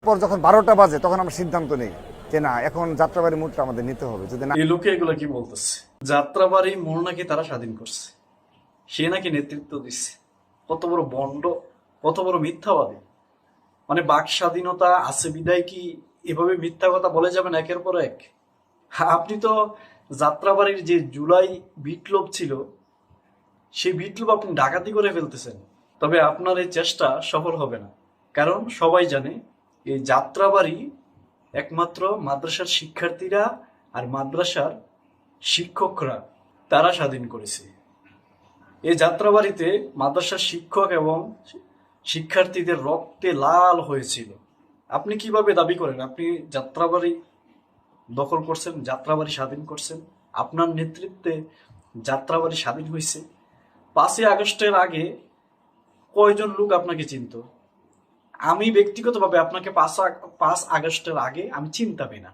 পর যখন 12টা বাজে তখন আমরা সিদ্ধান্ত নেই যে না, এখন যাত্রাবাড়ি মোড়টা আমাদের নিতে হবে। যদি না, এই লোকে এগুলো কি বলতেছে? যাত্রাবাড়ি মোড় নাকি তারা স্বাধীন করছে, সে নাকি নেতৃত্ব দিচ্ছে। কত বড় বন্ড, কত বড় মিথ্যাবাদী! মানে বাক স্বাধীনতা আছে বিদায় কি এভাবে মিথ্যা কথা বলে যাবেন একের পর এক? আপনি তো যাত্রাবাড়ির যে জুলাই বিপ্লব ছিল, সেই বিপ্লব আপনি ডাকাতি করে ফেলতেছেন। তবে আপনার এই চেষ্টা সফল হবে না, কারণ সবাই জানে এই যাত্রাবাড়ি একমাত্র মাদ্রাসার শিক্ষার্থীরা আর মাদ্রাসার শিক্ষকরা তারা স্বাধীন করেছে। এই যাত্রাবাড়িতে মাদ্রাসার শিক্ষক এবং শিক্ষার্থীদের রক্তে লাল হয়েছিল। আপনি কিভাবে দাবি করেন আপনি যাত্রাবাড়ি দখল করছেন, যাত্রাবাড়ি স্বাধীন করছেন? আপনার নেতৃত্বে যাত্রাবাড়ি স্বাধীন হয়েছে। 5ই আগস্টের আগে কয়জন লোক আপনাকে চিনতো? আমি ব্যক্তিগতভাবে আপনাকে 5 আগস্টের আগে আমি চিনতামই না।